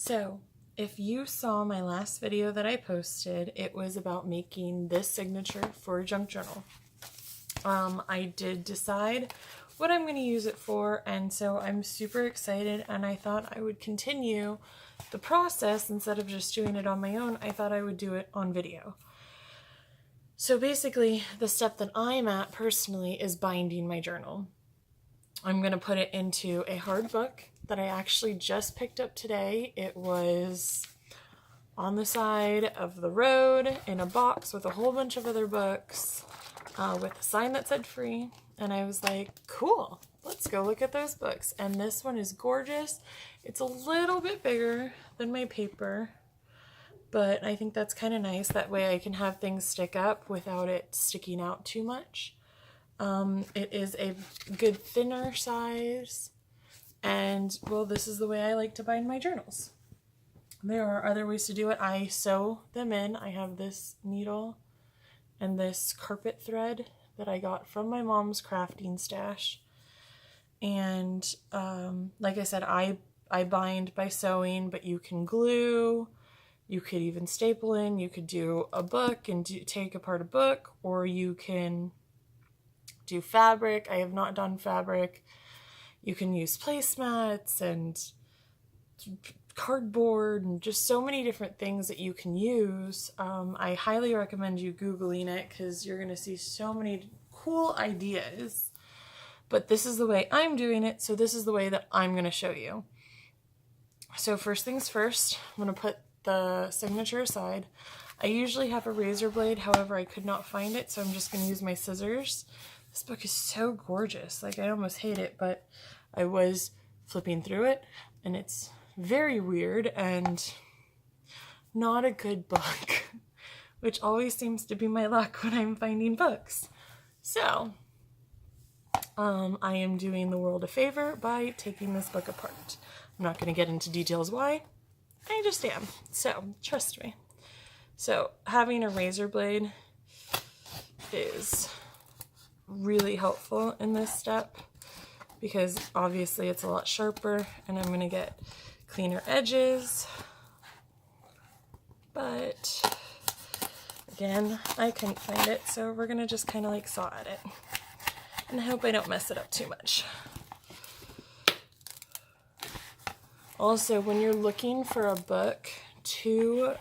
So, if you saw my last video that I posted, it was about making this signature for a junk journal. I did decide what I'm going to use it for, and so I'm super excited, and I thought I would continue the process. Instead of just doing it on my own, I thought I would do it on video. So basically, the step that I'm at personally is binding my journal. I'm going to put it into a hard book that I actually just picked up today. It was on the side of the road in a box with a whole bunch of other books with a sign that said free. And I was like, cool, let's go look at those books. And this one is gorgeous. It's a little bit bigger than my paper, but I think that's kind of nice. That way I can have things stick up without it sticking out too much. It is a good thinner size, and well, this is the way I like to bind my journals. There are other ways to do it. I sew them in. I have this needle and this carpet thread that I got from my mom's crafting stash. And like I said, I bind by sewing, but you can glue, you could even staple in, you could do a book and take apart a book, or you can do fabric. I have not done fabric. You can use placemats and cardboard and just so many different things that you can use. I highly recommend you Googling it because you're going to see so many cool ideas. But this is the way I'm doing it, so this is the way that I'm going to show you. So first things first, I'm going to put the signature aside. I usually have a razor blade, however I could not find it, so I'm just going to use my scissors. This book is so gorgeous. Like, I almost hate it, but I was flipping through it, and it's very weird and not a good book, which always seems to be my luck when I'm finding books. So, I am doing the world a favor by taking this book apart. I'm not going to get into details why. I just am. So, trust me. So, having a razor blade is really helpful in this step because obviously it's a lot sharper and I'm going to get cleaner edges, but again, I couldn't find it, so we're going to just kind of like saw at it, and I hope I don't mess it up too much. Also, when you're looking for a book to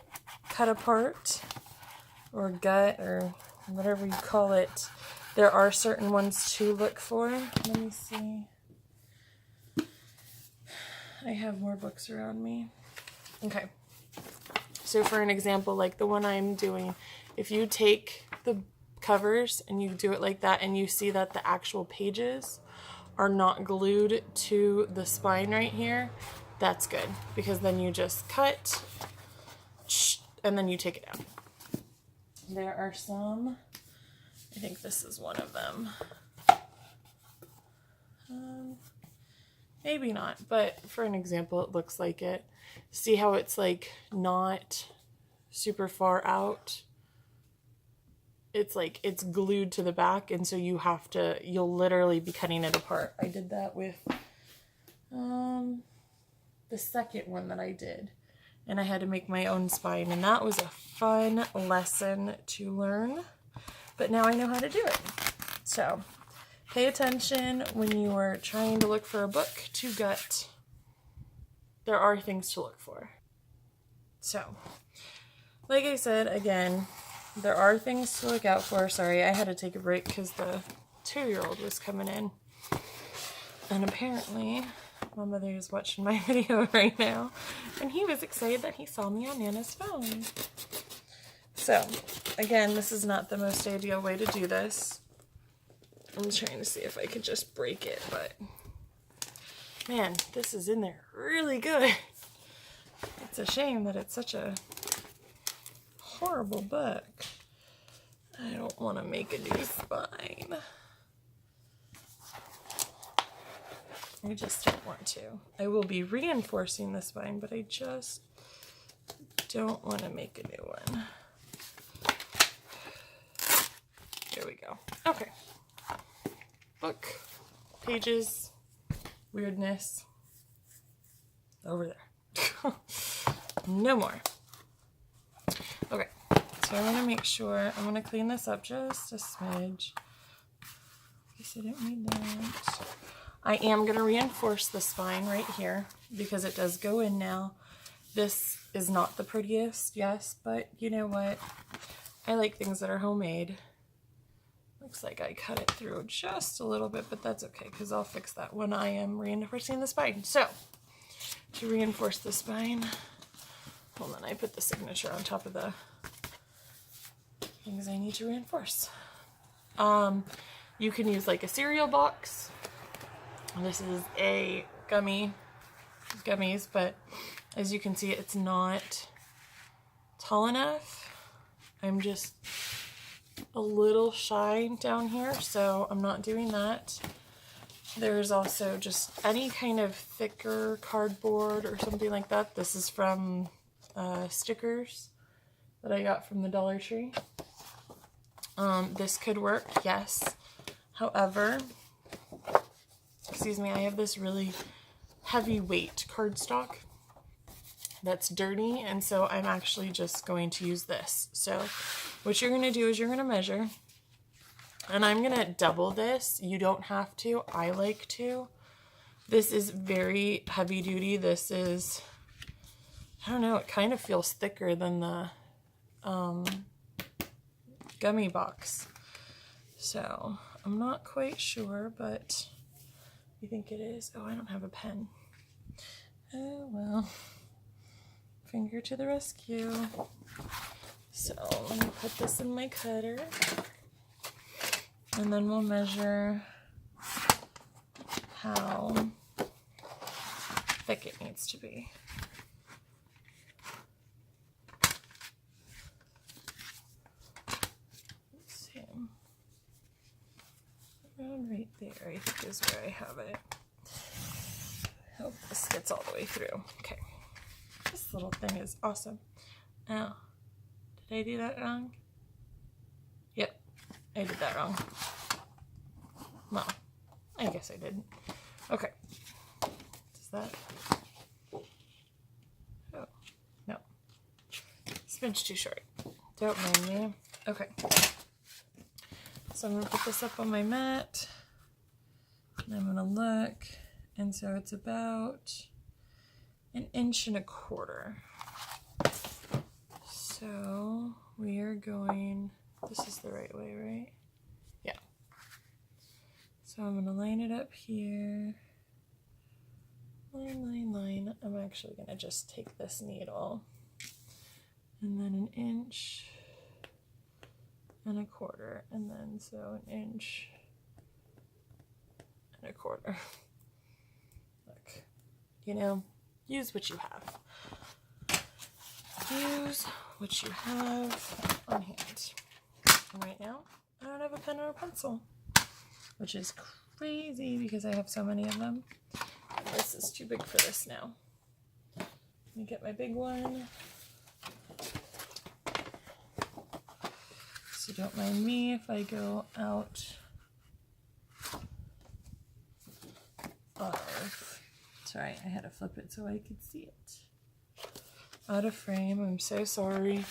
cut apart or gut or whatever you call it, there are certain ones to look for. Let me see. I have more books around me. Okay. So for an example, like the one I'm doing, if you take the covers and you do it like that and you see that the actual pages are not glued to the spine right here, that's good, because then you just cut and then you take it out. There are some, I think this is one of them. Maybe not, but for an example, it looks like it. See how it's like not super far out? It's like it's glued to the back, and so you'll literally be cutting it apart. I did that with the second one that I did, and I had to make my own spine, and that was a fun lesson to learn. But now I know how to do it. So, pay attention when you are trying to look for a book to gut. There are things to look for. So, like I said, again, there are things to look out for. Sorry, I had to take a break because the 2-year-old was coming in. And apparently, my mother is watching my video right now, and he was excited that he saw me on Nana's phone. So, again, this is not the most ideal way to do this. I'm trying to see if I could just break it, but man, this is in there really good. It's a shame that it's such a horrible book. I don't want to make a new spine. I just don't want to. I will be reinforcing the spine, but I just don't want to make a new one. There we go. Okay. Book, pages, weirdness, over there. No more. Okay, so I want to make sure, I'm going to clean this up just a smidge. I guess I don't need that. I am going to reinforce the spine right here because it does go in now. This is not the prettiest, yes, but you know what? I like things that are homemade. Looks like I cut it through just a little bit, but that's okay because I'll fix that when I am reinforcing the spine. So, to reinforce the spine, hold on, I put the signature on top of the things I need to reinforce. You can use like a cereal box. This is a gummies, but as you can see, it's not tall enough. I'm just a little shy down here, so I'm not doing that. There's also just any kind of thicker cardboard or something like that. This is from stickers that I got from the Dollar Tree. This could work, yes. However, excuse me, I have this really heavyweight cardstock that's dirty, and so I'm actually just going to use this. So what you're going to do is you're going to measure, and I'm going to double this. You don't have to. I like to. This is very heavy duty. This is, I don't know, it kind of feels thicker than the gummy box. So I'm not quite sure, but you think it is? Oh, I don't have a pen. Oh, well. Finger to the rescue. So let me put this in my cutter. And then we'll measure how thick it needs to be. Let's see. Around right there, I think is where I have it. Hope this gets all the way through. Okay. This little thing is awesome. Oh, did I do that wrong? Yep, I did that wrong. Well, I guess I didn't. Okay. Does that? Oh, no. Smidge too short. Don't mind me. Okay. So I'm going to put this up on my mat. And I'm going to look. And so it's about 1.25 inches. So we are going, this is the right way, right? Yeah. So I'm going to line it up here. Line. I'm actually going to just take this needle. And then 1.25 inches. And then so 1.25 inches. Look, you know, use what you have. Use what you have on hand. And right now, I don't have a pen or a pencil, which is crazy because I have so many of them. And this is too big for this now. Let me get my big one. So don't mind me if I go out of, sorry, I had to flip it so I could see it. Out of frame, I'm so sorry.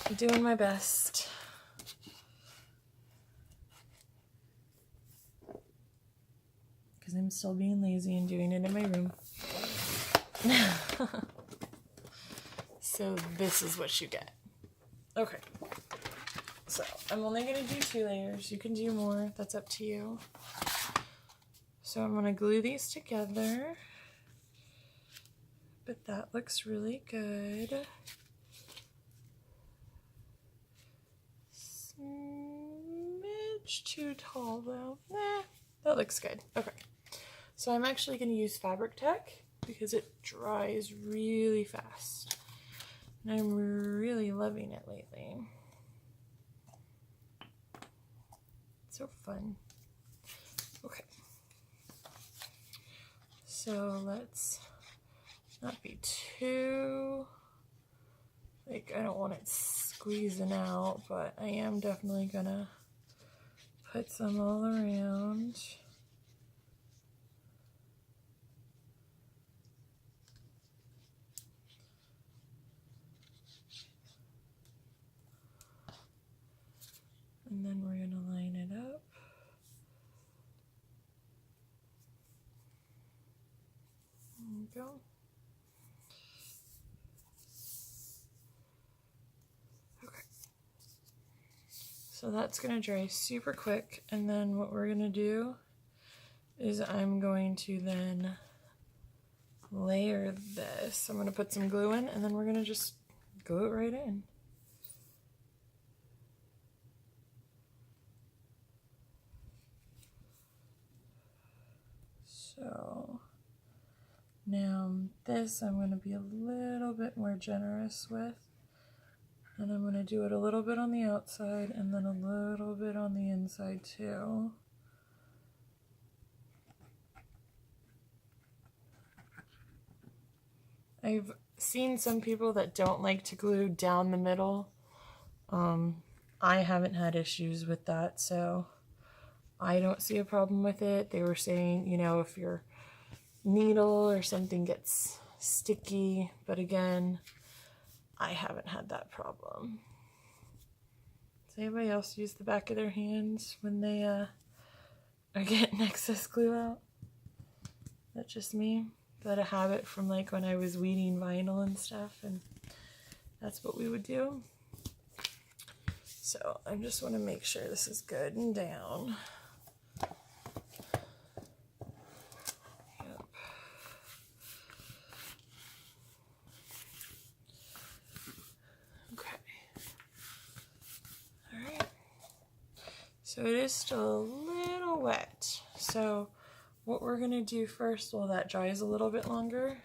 I'm doing my best. Because I'm still being lazy and doing it in my room. So this is what you get. Okay. So I'm only going to do 2 layers. You can do more. That's up to you. So I'm going to glue these together. But that looks really good. Smidge too tall though. That looks good. Okay. So I'm actually going to use Fabric Tech because it dries really fast. And I'm really loving it lately. It's so fun. Okay. So let's not be too, like, I don't want it squeezing out, but I am definitely gonna put some all around. we go. Okay. So that's going to dry super quick, and then what we're going to do is I'm going to then layer this. I'm going to put some glue in, and then we're going to just glue it right in. So now this I'm going to be a little bit more generous with, and I'm going to do it a little bit on the outside and then a little bit on the inside too. I've seen some people that don't like to glue down the middle. I haven't had issues with that, so I don't see a problem with it. They were saying, you know, if your needle or something gets sticky, but again, I haven't had that problem. Does anybody else use the back of their hands when they are getting excess glue out? That's just me. That a habit from like when I was weeding vinyl and stuff, and that's what we would do. So I just want to make sure this is good and down. Yep. Okay. Alright. So it is still a little wet. So what we're going to do first, while that dries a little bit longer,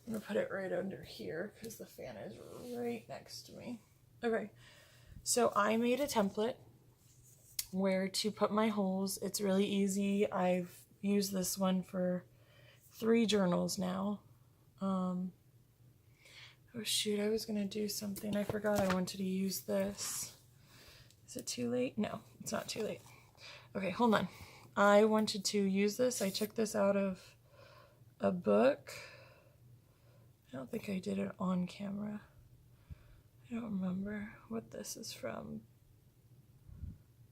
I'm going to put it right under here because the fan is right next to me. Okay, so I made a template where to put my holes. It's really easy. I've used this one for 3 journals now. Oh shoot, I was going to do something. I forgot I wanted to use this. Is it too late? No, it's not too late. Okay, hold on. I wanted to use this. I took this out of a book. I don't think I did it on camera. I don't remember what this is from.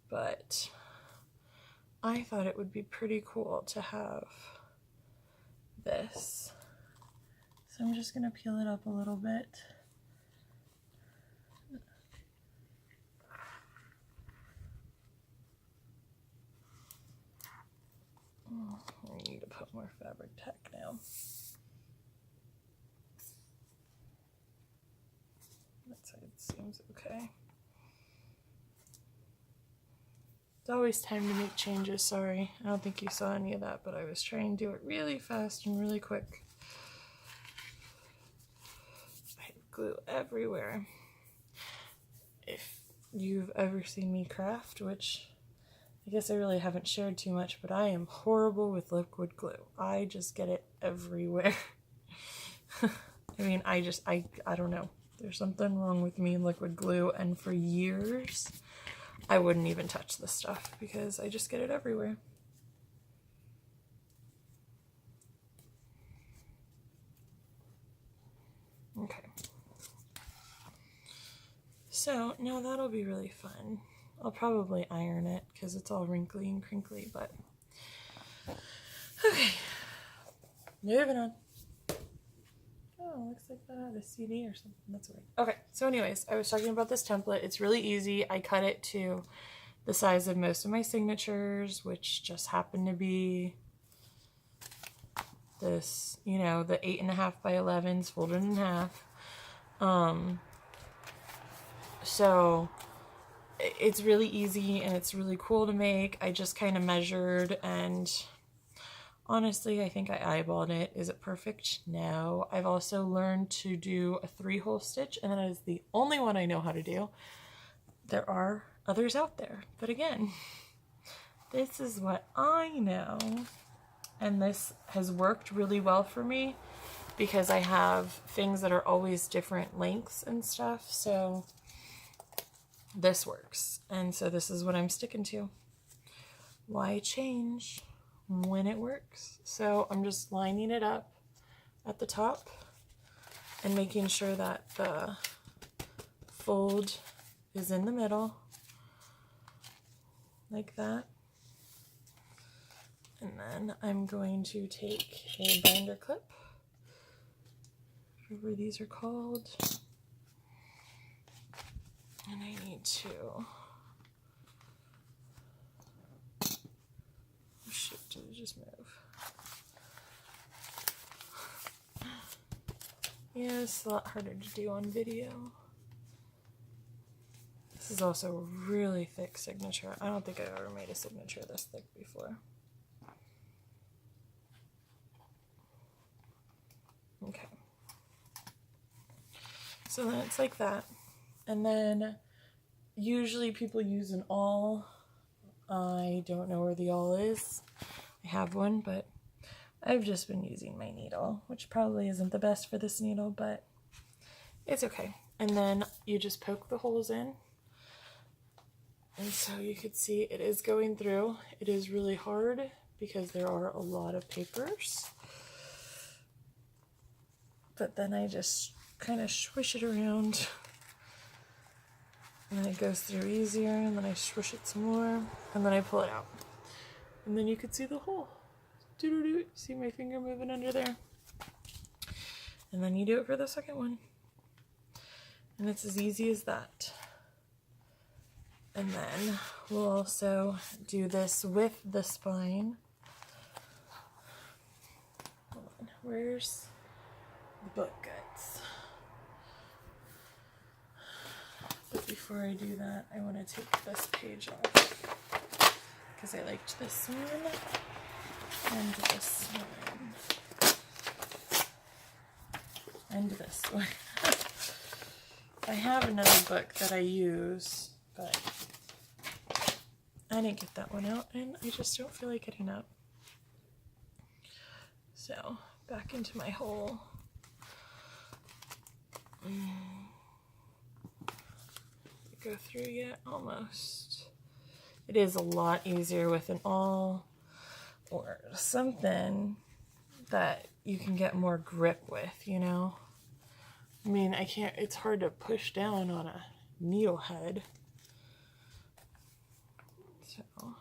But I thought it would be pretty cool to have this. So I'm just going to peel it up a little bit. Oh, I need to put more fabric tack now. That side seems okay. It's always time to make changes, sorry. I don't think you saw any of that, but I was trying to do it really fast and really quick. I have glue everywhere. If you've ever seen me craft, which I guess I really haven't shared too much, but I am horrible with liquid glue. I just get it everywhere. I mean, I don't know. There's something wrong with me and liquid glue, and for years, I wouldn't even touch this stuff because I just get it everywhere. Okay. So now that'll be really fun. I'll probably iron it because it's all wrinkly and crinkly, but okay. Moving on. Oh, looks like that had a CD or something. That's weird. Okay, so anyways, I was talking about this template. It's really easy. I cut it to the size of most of my signatures, which just happened to be this, you know, the 8.5 by 11s folded in half. So it's really easy and it's really cool to make. I just kind of measured, and honestly, I think I eyeballed it. Is it perfect? No. I've also learned to do a 3-hole stitch, and that is the only one I know how to do. There are others out there, but again, this is what I know, and this has worked really well for me because I have things that are always different lengths and stuff, so this works, and so this is what I'm sticking to. Why change when it works? So I'm just lining it up at the top and making sure that the fold is in the middle like that. And then I'm going to take a binder clip whatever these are called. And I need to, oh shoot, did it just move? Yeah, it's a lot harder to do on video. This is also a really thick signature. I don't think I've ever made a signature this thick before. Okay. So then it's like that. And then usually people use an awl. I don't know where the awl is. I have one, but I've just been using my needle, which probably isn't the best for this needle, but it's okay. And then you just poke the holes in. And so you can see it is going through. It is really hard because there are a lot of papers. But then I just kind of swish it around. And then it goes through easier, and then I swish it some more, and then I pull it out. And then you can see the hole. Doo-doo-doo. See my finger moving under there? And then you do it for the second one. And it's as easy as that. And then we'll also do this with the spine. Hold on, where's the book guts? But before I do that, I want to take this page off because I liked this one and this one and this one. I have another book that I use, but I didn't get that one out, and I just don't feel like getting up. So, back into my hole. Go through yet? Almost. It is a lot easier with an awl or something that you can get more grip with, you know? I mean, it's hard to push down on a needle head. So, I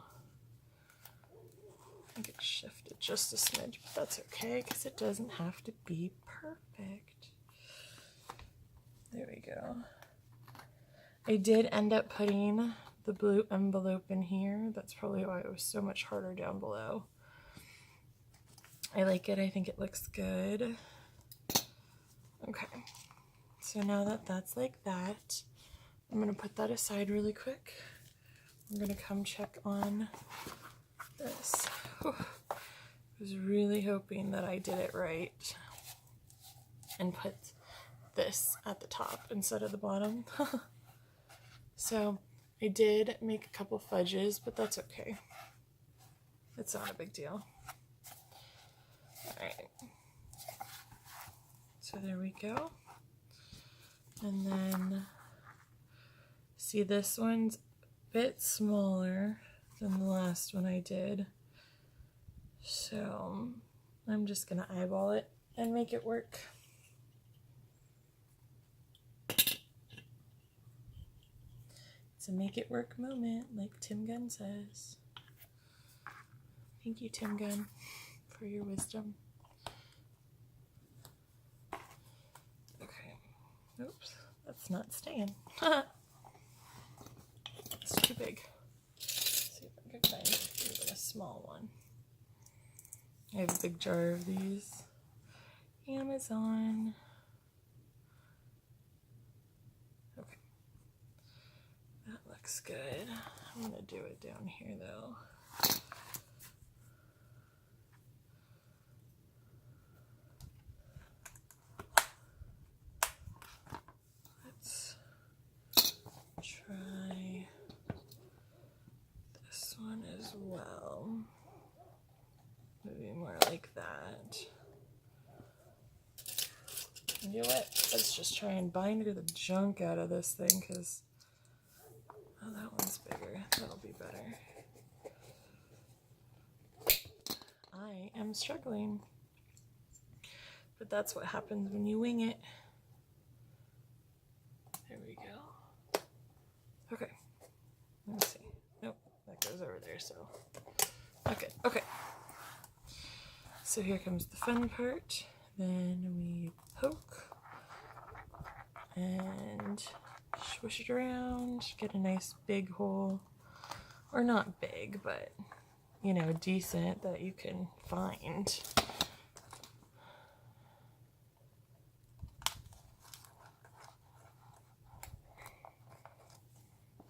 think it shifted just a smidge, but that's okay because it doesn't have to be perfect. There we go. I did end up putting the blue envelope in here. That's probably why it was so much harder down below. I like it. I think it looks good. Okay. So now that that's like that, I'm going to put that aside really quick. I'm going to come check on this. Whew. I was really hoping that I did it right and put this at the top instead of the bottom. So I did make a couple fudges, but that's okay. It's not a big deal. Alright. So there we go. And then, see, this one's a bit smaller than the last one I did. So I'm just going to eyeball it and make it work. It's a make it work moment, like Tim Gunn says. Thank you, Tim Gunn, for your wisdom. Okay. Oops, that's not staying. It's too big. Let's see if I can find even a small one. I have a big jar of these. Amazon. Okay. That looks good. I'm going to do it down here though. Let's try this one as well. Maybe more like that. You know what? Let's just try and bind the junk out of this thing because, oh, that one's bigger. That'll be better. I am struggling. But that's what happens when you wing it. There we go. Okay. Let's see. Nope, that goes over there, so. Okay, okay. So here comes the fun part. Then we poke. and swish it around, get a nice big hole, or not big, but you know, decent that you can find.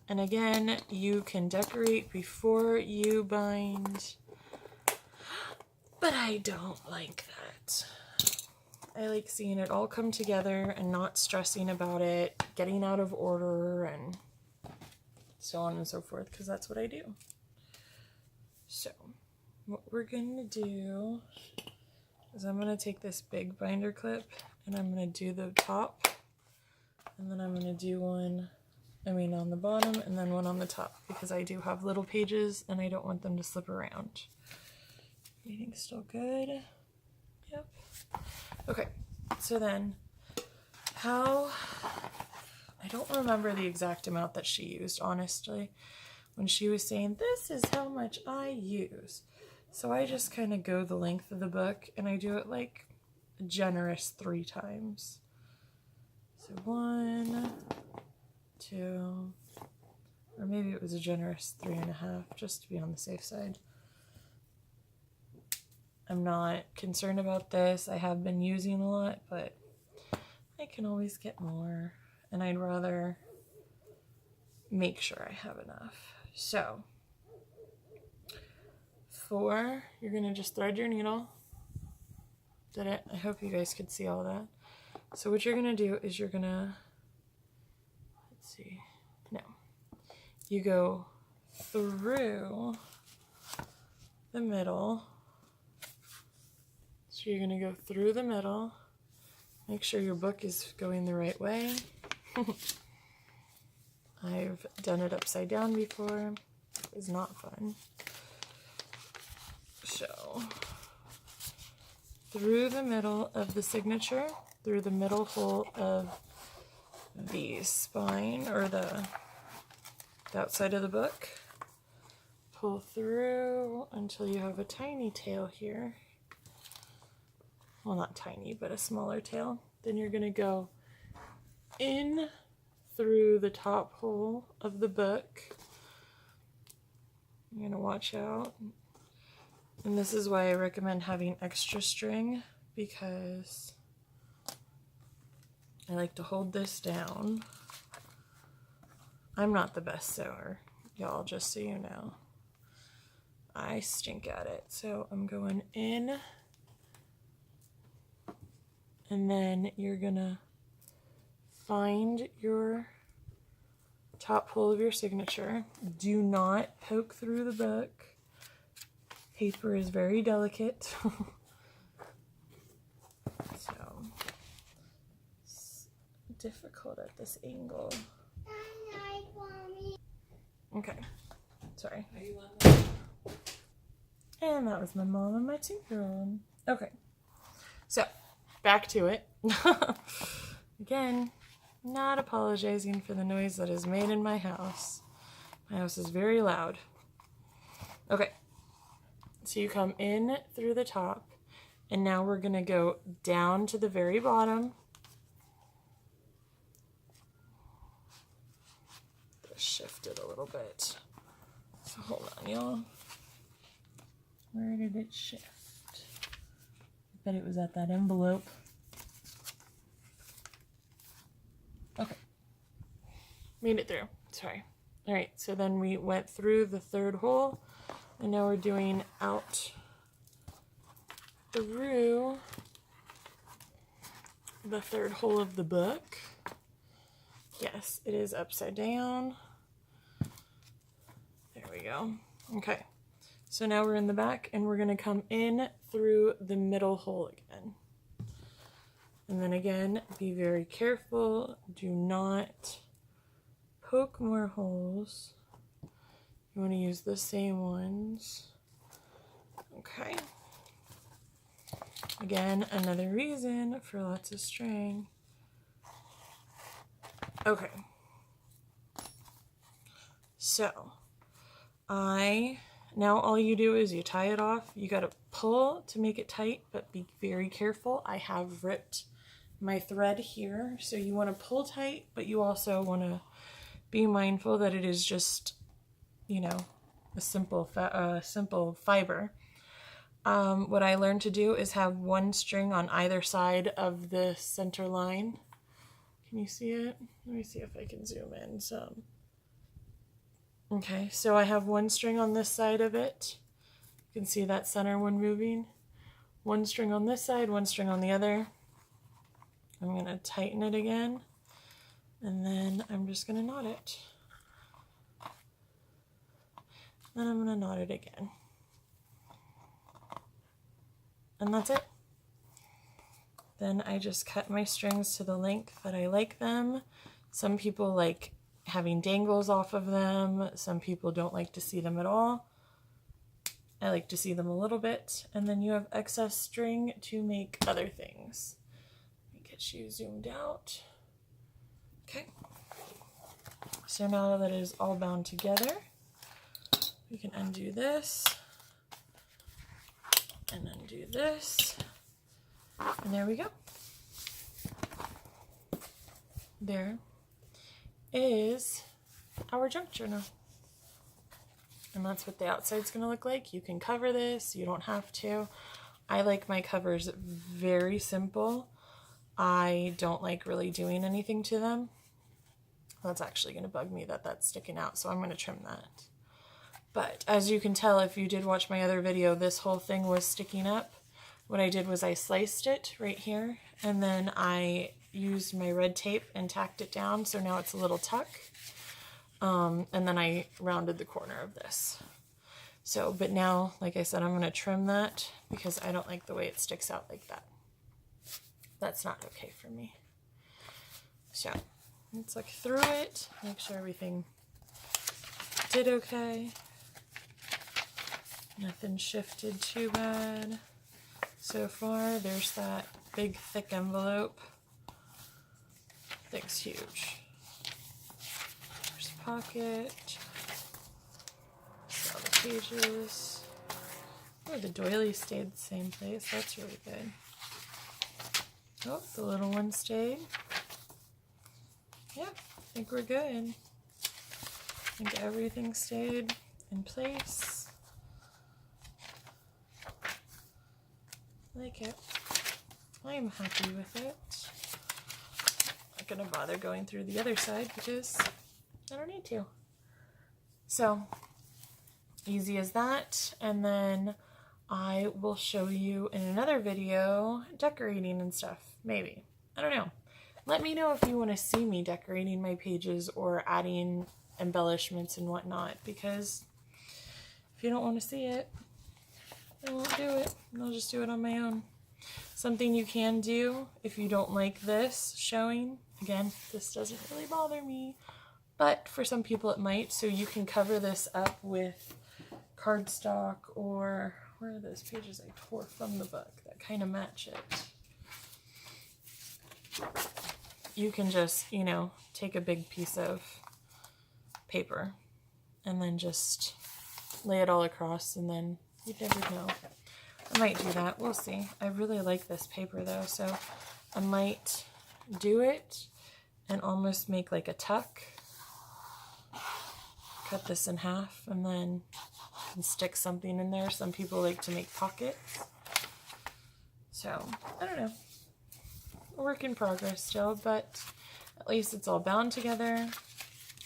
And again, you can decorate before you bind, but I don't like that. I like seeing it all come together and not stressing about it, getting out of order, and so on and so forth, because that's what I do. So, what we're going to do is I'm going to take this big binder clip and I'm going to do the top, and then I'm going to do one, on the bottom, and then one on the top, because I do have little pages and I don't want them to slip around. Everything's still good? Yep. Okay, so then I don't remember the exact amount that she used, honestly, when she was saying, this is how much I use. So I just kind of go the length of the book, and I do it like a generous 3 times. So 1, 2, or maybe it was a generous 3.5, just to be on the safe side. I'm not concerned about this. I have been using a lot, but I can always get more, and I'd rather make sure I have enough. So, 4, you're going to just thread your needle. Did it? I hope you guys could see all that. So what you're going to do is you're going to, you go through the middle. So you're going to go through the middle. Make sure your book is going the right way. I've done it upside down before. It was not fun. So, through the middle of the signature, through the middle hole of the spine, or the outside of the book, pull through until you have a tiny tail here. Well, not tiny, but a smaller tail. Then you're going to go in through the top hole of the book. You're going to watch out. And this is why I recommend having extra string, because I like to hold this down. I'm not the best sewer, y'all, just so you know. I stink at it. So I'm going in, and then you're gonna find your top hole of your signature. Do not poke through the book. Paper is very delicate. So it's difficult at this angle. Okay, sorry. And that was my mom and my 2-year-old. Okay, so back to it. Again, not apologizing for the noise that is made in my house. My house is very loud. Okay, so you come in through the top, and now we're going to go down to the very bottom. Just shift it a little bit. So hold on, y'all. Where did it shift? I bet it was at that envelope. Okay. Made it through. Sorry. Alright, so then we went through the 3rd hole, and now we're doing out through the 3rd hole of the book. Yes, it is upside down. There we go. Okay, so now we're in the back, and we're going to come in through the middle hole again. And then again, be very careful. Do not poke more holes. You want to use the same ones. Okay. Again, another reason for lots of string. Okay. So, now all you do is you tie it off. You gotta pull to make it tight, but be very careful. I have ripped my thread here. So you want to pull tight, but you also want to be mindful that it is just, you know, a simple fiber. What I learned to do is have one string on either side of the center line. Can you see it? Let me see if I can zoom in some. Okay, so I have one string on this side of it. You can see that center one moving. One string on this side, one string on the other. I'm going to tighten it again, and then I'm just going to knot it. Then I'm going to knot it again. And that's it. Then I just cut my strings to the length that I like them. Some people like having dangles off of them. Some people don't like to see them at all. I like to see them a little bit. And then you have excess string to make other things. Let me get you zoomed out. Okay. So now that it is all bound together, we can undo this and undo this. And there we go. There is our junk journal. And that's what the outside's going to look like. You can cover this. You don't have to. I like my covers very simple. I don't like really doing anything to them. That's actually going to bug me that that's sticking out, so I'm going to trim that. But as you can tell, if you did watch my other video, this whole thing was sticking up. What I did was I sliced it right here, and then I used my red tape and tacked it down, so now it's a little tuck. And then I rounded the corner of this. So, but now, like I said, I'm going to trim that because I don't like the way it sticks out like that. That's not okay for me. So, let's look through it, make sure everything did okay. Nothing shifted too bad. So far, there's that big thick envelope. Thick's huge. There's a pocket. All the pages. Oh, the doily stayed the same place. That's really good. Oh, the little one stayed. Yeah, I think we're good. I think everything stayed in place. I like it. I am happy with it. Not gonna bother going through the other side because I don't need to. So, easy as that. And then I will show you in another video decorating and stuff. Maybe. I don't know. Let me know if you want to see me decorating my pages or adding embellishments and whatnot, because if you don't want to see it, I won't do it. I'll just do it on my own. Something you can do if you don't like this showing, again, this doesn't really bother me, but for some people it might, so you can cover this up with cardstock, or where are those pages I tore from the book that kind of match it? You can just, you know, take a big piece of paper and then just lay it all across, and then you never know. I might do that. We'll see. I really like this paper though, so I might do it and almost make like a tuck. Cut this in half and then stick something in there. Some people like to make pockets. So, I don't know. A work in progress still, but at least it's all bound together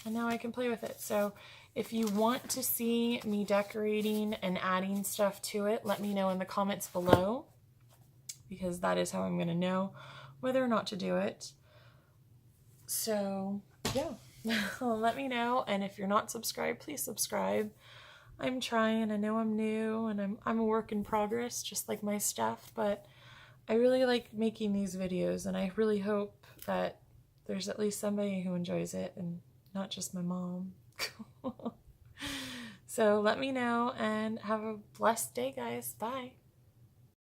and now I can play with it. So if you want to see me decorating and adding stuff to it, let me know in the comments below, because that is how I'm going to know whether or not to do it. So yeah, let me know. And if you're not subscribed, please subscribe. I'm trying. I know I'm new and I'm a work in progress, just like my stuff, but I really like making these videos, and I really hope that there's at least somebody who enjoys it and not just my mom. So let me know and have a blessed day, guys. Bye.